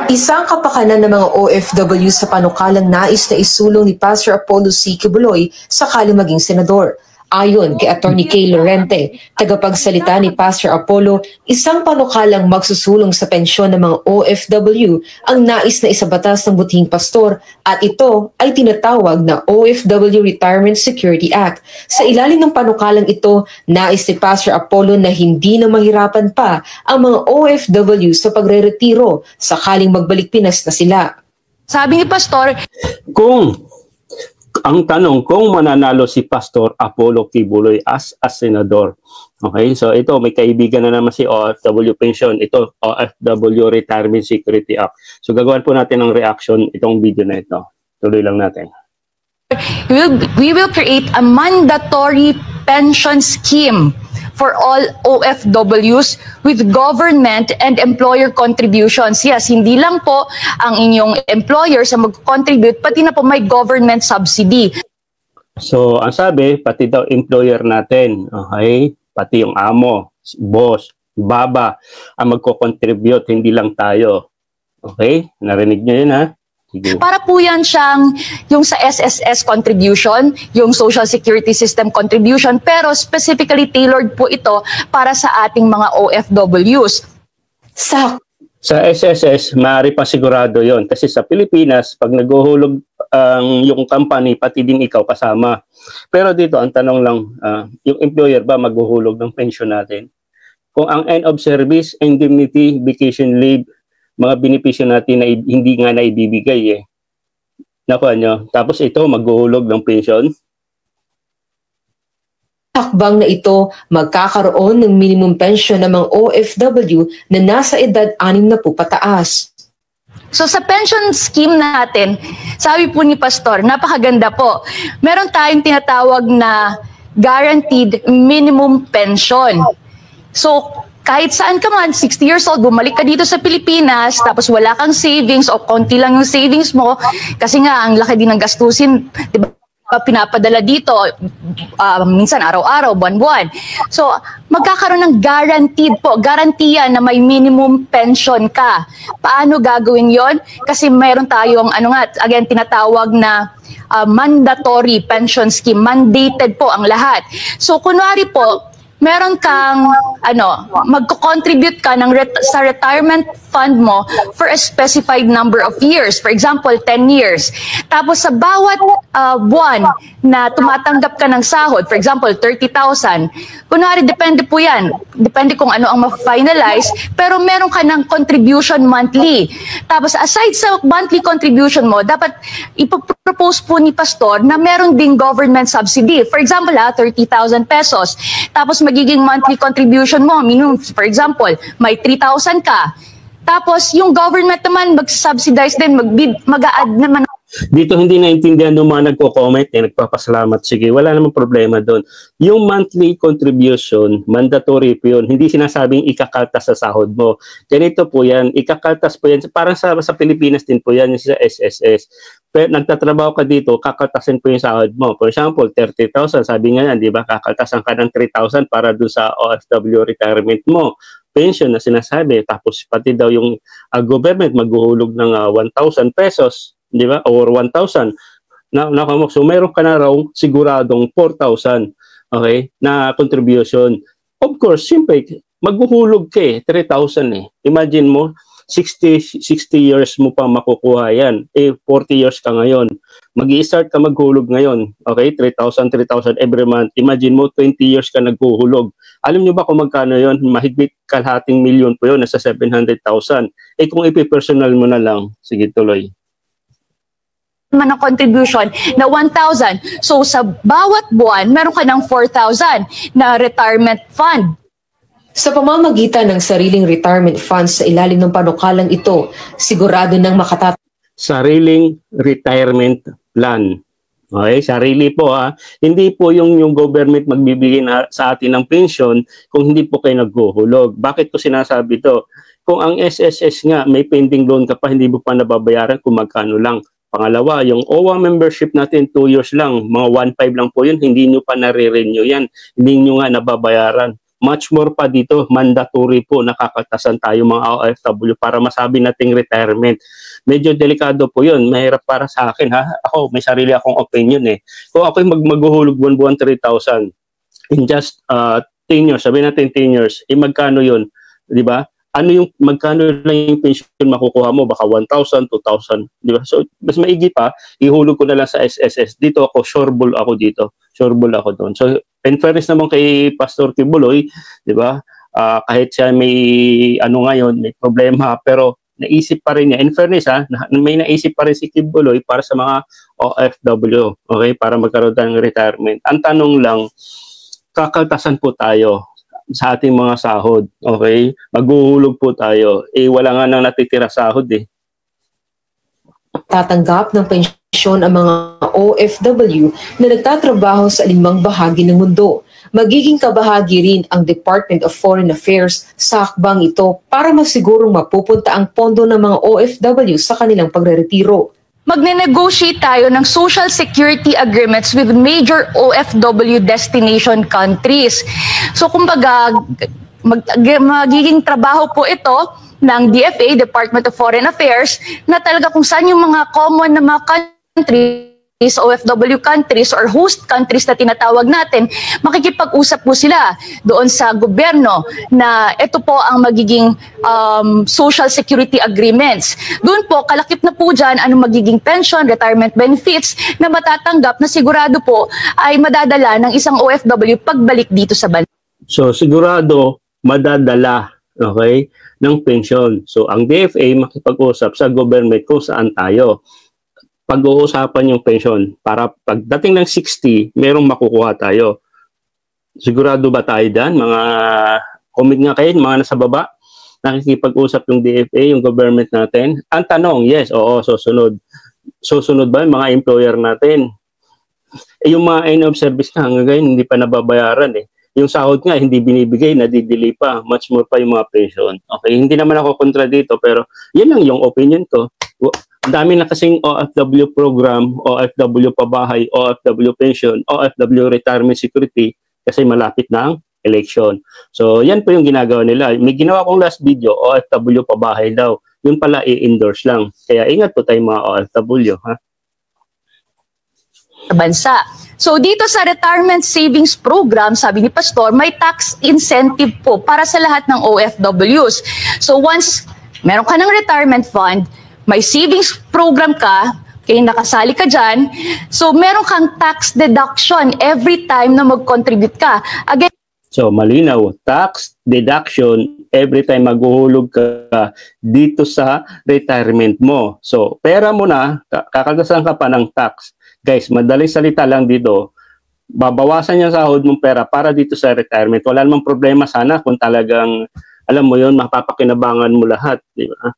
Isang kapakanan ng mga OFW sa panukalang nais na isulong ni Pastor Apollo C. Quiboloy sakaling maging senador. Ayon kay Atty. Kay Lorente, tagapagsalita ni Pastor Apollo, isang panukalang magsusulong sa pensyon ng mga OFW ang nais na isabatas ng butihing pastor at ito ay tinatawag na OFW Retirement Security Act. Sa ilalim ng panukalang ito, nais ni Pastor Apollo na hindi na mahirapan pa ang mga OFW sa pagre-retiro sakaling magbalik Pinas na sila. Sabi ni Pastor, ang tanong kung mananalo si Pastor Apollo Quiboloy as a senador. Okay, so ito may kaibigan na naman si OFW Pension, ito OFW Retirement Security Act. So gagawin po natin ng reaction itong video na ito. Tuloy lang natin. We will create a mandatory pension scheme for all OFWs with government and employer contributions. Yes, hindi lang po ang inyong employer sa mag-contribute, pati na po may government subsidy. So, ang sabi, pati daw employer natin, okay? Pati yung amo, boss, baba, ang magko-contribute, hindi lang tayo. Okay? Narinig nyo yun, ha? Sige. Para po yan siyang yung sa SSS contribution, yung Social Security System contribution, pero specifically tailored po ito para sa ating mga OFWs. Sa SSS, maaari pa sigurado yon kasi sa Pilipinas, pag naghuhulog yung company, pati din ikaw kasama. Pero dito, ang tanong lang, yung employer ba maghuhulog ng pension natin? Kung ang end of service, indemnity, vacation leave, mga benepisyo natin na hindi nga naibibigay Nakuha nyo. Tapos ito, maghuhulog ng pension. Hakbang na ito, magkakaroon ng minimum pension ng mga OFW na nasa edad 60 pataas. So sa pension scheme natin, sabi po ni Pastor, napakaganda po. Meron tayong tinatawag na guaranteed minimum pension. So kahit saan ka man, 60 years old, bumalik ka dito sa Pilipinas, tapos wala kang savings o konti lang yung savings mo, kasi nga, ang laki din ng gastusin, di ba, pinapadala dito, minsan araw-araw, buwan-buwan. So, magkakaroon ng guaranteed po, garantiya na may minimum pension ka. Paano gagawin yon? Kasi meron tayong, again, tinatawag na mandatory pension scheme, mandated po ang lahat. So, kunwari po, meron kang magko-contribute ka sa retirement fund mo for a specified number of years. For example, 10 years. Tapos sa bawat buwan na tumatanggap ka ng sahod, for example, 30,000, kunwari depende po yan. Depende kung ano ang ma-finalize, pero meron ka ng contribution monthly. Tapos aside sa monthly contribution mo, dapat ipopropose po ni Pastor na meron ding government subsidy. For example, 30,000 pesos. Tapos magiging monthly contribution mo, minimum, for example, may 3,000 ka. Tapos yung government naman mag-subsidize din, mag-a-add naman. Dito hindi naintindihan ng mga nagko-comment, nagpapasalamat. Sige, wala namang problema doon. Yung monthly contribution, mandatory po yun. Hindi sinasabing ikakaltas sa sahod mo. Ganito po yan, ikakaltas po yan. Parang sa Pilipinas din po yan, sa SSS. Pero nagtatrabaho ka dito, kakaltasin po yung sahod mo. For example, 30,000, sabi nga yan, di ba? Kakaltasan ka ng 3,000 para doon sa OFW retirement mo. Pension na sinasabi. Tapos pati daw yung government maghuhulog ng 1,000 pesos. Di ba? Or 1,000. So, meron ka na raw siguradong 4,000, okay, na contribution. Of course, siyempre, maghuhulog ka 3,000 Imagine mo, 60 years mo pa makukuha yan. 40 years ka ngayon. Mag-i-start ka maghulog ngayon. Okay, 3,000 every month. Imagine mo, 20 years ka naghuhulog. Alam nyo ba kung magkano yon? Mahigit kalahating milyon po yun, nasa 700,000. Kung ipipersonal mo na lang, sige tuloy. Man ang contribution na 1,000. So sa bawat buwan, meron ka ng 4,000 na retirement fund. Sa pamamagitan ng sariling retirement funds sa ilalim ng panukalang ito, sigurado ng sariling retirement plan. Okay, sarili po Hindi po yung government magbibigay sa atin ng pension kung hindi po kayo naghuhulog. Bakit ko sinasabi to? Kung ang SSS nga may pending loan ka pa, hindi mo pa nababayaran kung magkano lang. Pangalawa, yung OWA membership natin 2 years lang, mga 1.5 lang po yun, hindi nyo pa nare-renew yan, hindi nyo nga nababayaran. much more pa dito, mandatory po nakakaltasan tayo mga OFW para masabi nating retirement. Medyo delikado po yun. Mahirap para sa akin ha. Ako, may sarili akong opinion eh. Kung ako'y maghuhulog buwan-buwan 3,000 in just 10 years, sabi natin 10 years, magkano yun? Di ba? Magkano lang yung pension makukuha mo? Baka 1,000, 2,000. Di ba? So, mas maigi pa, ihulog ko na lang sa SSS. Dito ako, sureball ako dito. Sureball ako doon. So, in fairness naman kay Pastor Kibuloy, di ba? Kahit siya may ngayon, may problema, pero naisip pa rin niya. In fairness may naisip pa rin si Kibuloy para sa mga OFW, okay? Para magkaroon ng retirement. Ang tanong lang, kakaltasan po tayo sa ating mga sahod, okay? Maghuhulog po tayo. Wala nga nang natitira sahod eh. Tatanggap ng pensyon ang mga OFW na nagtatrabaho sa alinmang bahagi ng mundo. Magiging kabahagi rin ang Department of Foreign Affairs sa hakbang ito para masigurong mapupunta ang pondo ng mga OFW sa kanilang pagreretiro. Magne-negotiate tayo ng social security agreements with major OFW destination countries. So kumbaga, magiging trabaho po ito ng DFA, Department of Foreign Affairs, na talaga kung saan yung mga common na mga countries, OFW countries or host countries na tinatawag natin, makikipag-usap po sila doon sa gobyerno na ito po ang magiging social security agreements. Doon po, kalakip na po dyan anong magiging pension, retirement benefits na matatanggap na sigurado po ay madadala ng isang OFW pagbalik dito sa bansa. So sigurado madadala, okay, ng pension. So ang DFA makipag-usap sa government kung saan tayo pag-uusapan yung pension para pagdating ng 60, merong makukuha tayo. Sigurado ba tayo dyan? Mga comment nga kayo, mga nasa baba, nakikipag-usap yung DFA, yung government natin. Ang tanong, yes, oo, susunod. Susunod ba yung mga employer natin? Yung mga end of service na hanggang ngayon, hindi pa nababayaran eh. Yung sahod nga, hindi binibigay, nadidelay pa. Much more pa yung mga pension. Okay, hindi naman ako kontra dito, pero yun lang yung opinion ko. Ang dami na kasing OFW program, OFW pabahay, OFW pension, OFW retirement security kasi malapit na ang election. So, yan po yung ginagawa nila. May ginawa kong last video, OFW pabahay daw. Yun pala i-endorse lang. Kaya ingat po tayo mga OFW. Ha? Bansa. So dito sa retirement savings program, sabi ni Pastor, may tax incentive po para sa lahat ng OFWs. So once meron ka ng retirement fund, may savings program ka, kaya nakasali ka dyan, so meron kang tax deduction every time na mag-contribute ka. Again, so malinaw, tax deduction every time maghuhulog ka dito sa retirement mo. So pera mo na, kakagasan ka pa ng tax. Guys, madaling salita lang dito, babawasan yung sahod mong pera para dito sa retirement. Wala namang problema sana kung talagang, alam mo yun, mapapakinabangan mo lahat. Di ba?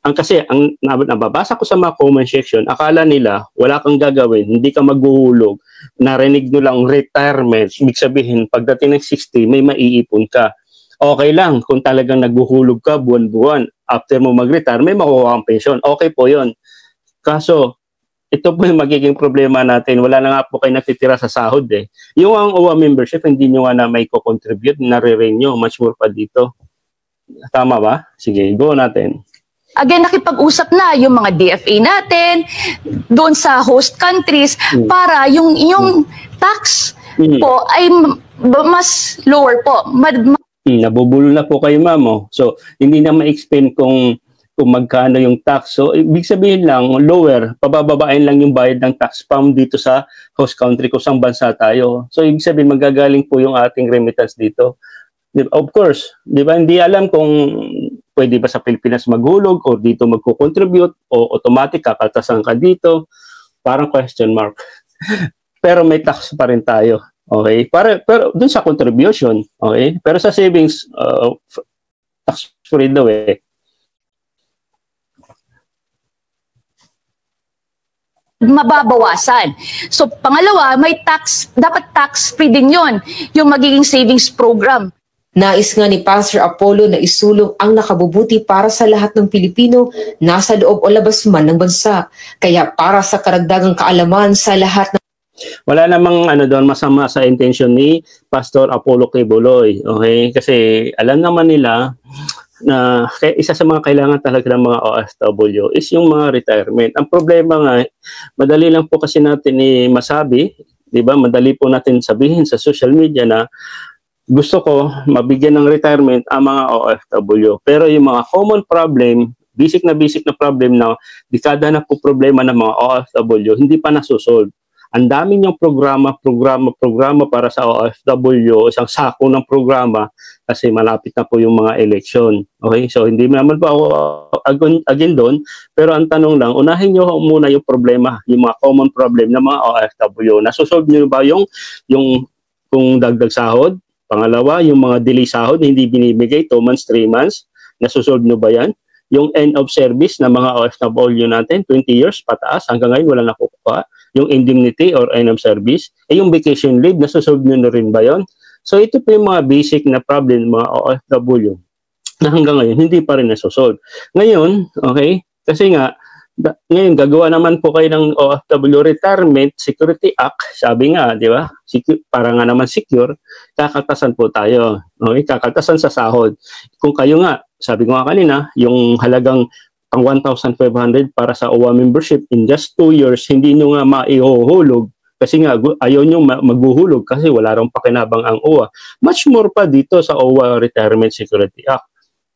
Kasi ang nababasa ko sa mga comment section, akala nila wala kang gagawin, hindi ka maghuhulog, narinig nyo lang retirement, ibig sabihin pagdating ng 60 may maiipon ka. Okay lang kung talagang naghuhulog ka buwan-buwan, after mo mag-retire may makukuha kang pension, okay po yun. Kaso ito po yung magiging problema natin, wala na nga po kayo natitira sa sahod eh. Yung ang OWA membership hindi nyo nga na may co-contribute, nare-renew, much more pa dito. Tama ba? Sige, go natin. Again, nakipag-usap na yung mga DFA natin doon sa host countries para yung tax po ay mas lower po. Nabubulol na po kayo, ma'am. Oh. So, hindi na ma-explain kung magkano yung tax. So, ibig sabihin lang, lower, pabababain lang yung bayad ng tax pam dito sa host country kung saan bansa tayo. So, ibig sabihin, magagaling po yung ating remittance dito. Of course, di ba, hindi alam kung pwede ba sa Pilipinas maghulog o dito magko-contribute o automatic kakaltasan ka dito. Parang question mark. Pero may tax pa rin tayo. Okay? Pero dun sa contribution, okay? Pero sa savings, tax free daw eh. Mababawasan. So pangalawa, may tax, dapat tax free din yon, yung magiging savings program. Nais nga ni Pastor Apollo na isulong ang nakabubuti para sa lahat ng Pilipino nasa loob o labas man ng bansa. Kaya para sa karagdagang kaalaman sa lahat ng Wala namang doon masama sa intention ni Pastor Apollo Kibuloy. Okay? Kasi alam naman nila na isa sa mga kailangan talaga ng mga OFW is yung mga retirement. Ang problema nga, madali lang po kasi natin masabi, di ba? Madali po natin sabihin sa social media na gusto ko mabigyan ng retirement ang mga OFW. Pero yung mga common problem, basic na problem na dekada na po problema ng mga OFW, hindi pa nasusolve. Ang dami niyang programa para sa OFW, isang sako ng programa kasi malapit na po yung mga election. Okay? So hindi naman po ako again doon, pero ang tanong lang, unahin niyo muna yung problema, yung mga common problem ng mga OFW. Nasusolve niyo ba yung kung dagdag sahod? Pangalawa, yung mga delay sahod na hindi binibigay 2 months, 3 months, nasusolve niyo ba yan? Yung end of service ng mga OFW natin, 20 years pataas, hanggang ngayon wala nakukuha. Yung indemnity or end of service, yung vacation leave, nasusolve nyo na rin ba yun? So ito po yung mga basic na problem ng mga OFW na hanggang ngayon hindi pa rin nasusolve. Ngayon, okay, kasi nga, ngayon gagawa naman po kayo ng OFW Retirement Security Act, sabi nga, di ba? Para nga naman secure, kakaltasan po tayo. Okay, kakaltasan sa sahod. Kung kayo nga, sabi ko nga kanina, yung halagang ang 1,500 para sa OWA membership in just 2 years, hindi nyo nga maihuhulog kasi nga ayaw nyo maghuhulog kasi wala rong pakinabang ang OWA. Much more pa dito sa OWA Retirement Security Act.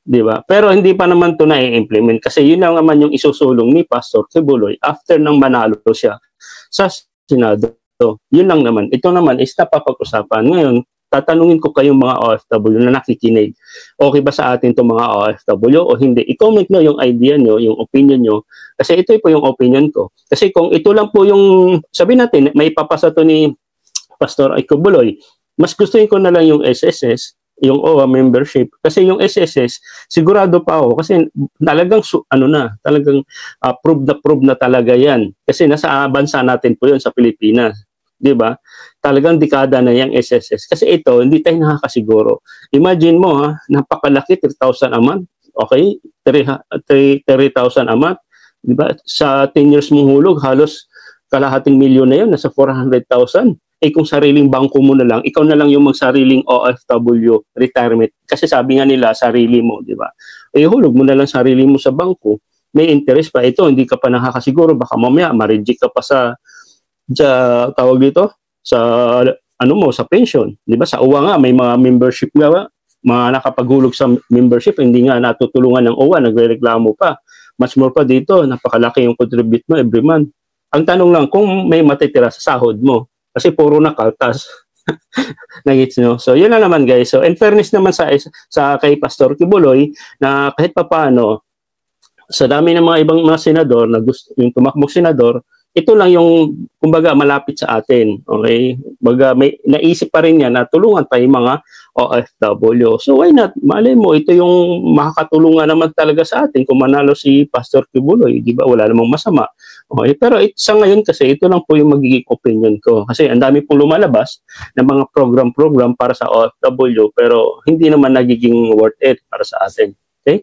Di ba? Pero hindi pa naman ito na-implement kasi yun lang naman yung isusulong ni Pastor Kibuloy after nang manalo siya sa Senado. Yun lang naman. Ito naman is napapag-usapan. Ngayon, tatanungin ko kayong mga OFW na nakikinig. Okay ba sa atin itong mga OFW o hindi? I-comment nyo yung idea nyo, yung opinion nyo. Kasi ito po yung opinion ko. Kasi kung ito lang po yung, sabi natin, may papasa to ni Pastor Kibuloy, mas gustuin ko na lang yung SSS, yung OWA membership. Kasi yung SSS, sigurado pa ako. Kasi talagang, talagang prove na talaga yan. Kasi nasa bansa natin po yun sa Pilipinas. Di ba? Talagang dekada na yung SSS. Kasi ito, hindi tayo nakakasiguro. Imagine mo, napakalaki, 3,000 a month. Okay? 3,000 a month. Di ba? Sa 10 years mong hulog, halos kalahating milyon na yun, nasa 400,000. Eh kung sariling bangko mo na lang, ikaw na lang yung magsariling OFW retirement. Kasi sabi nga nila, sarili mo, di ba? Eh hulog mo na lang sarili mo sa bangko. May interest pa. Ito, hindi ka pa nakakasiguro. Baka mamaya, ma-reject ka pa sa tawag dito sa sa pension, 'di ba? Sa OWA nga may mga membership nga mga nakapaghulog sa membership, hindi nga natutulungan ng OWA, nagrereklamo pa. Much more pa dito, napakalaki yung contribute mo every month. Ang tanong lang kung may matitira sa sahod mo kasi puro na kaltas. Nagits nyo. So yun na naman guys. So in fairness naman sa kay Pastor Kibuloy na kahit papaano sa dami ng mga ibang mga senador na gusto yung tumakbong senador, ito lang yung, kumbaga, malapit sa atin. Okay? Baga, may naisip pa rin yan na tulungan tayo mga OFW. So, why not? Malay mo, ito yung makakatulungan naman talaga sa atin kung manalo si Pastor Kibuloy. Di ba? Wala namang masama. Okay? Pero sa ngayon kasi, ito lang po yung magiging opinion ko. Kasi ang dami pong lumalabas ng mga program para sa OFW pero hindi naman nagiging worth it para sa atin. Okay?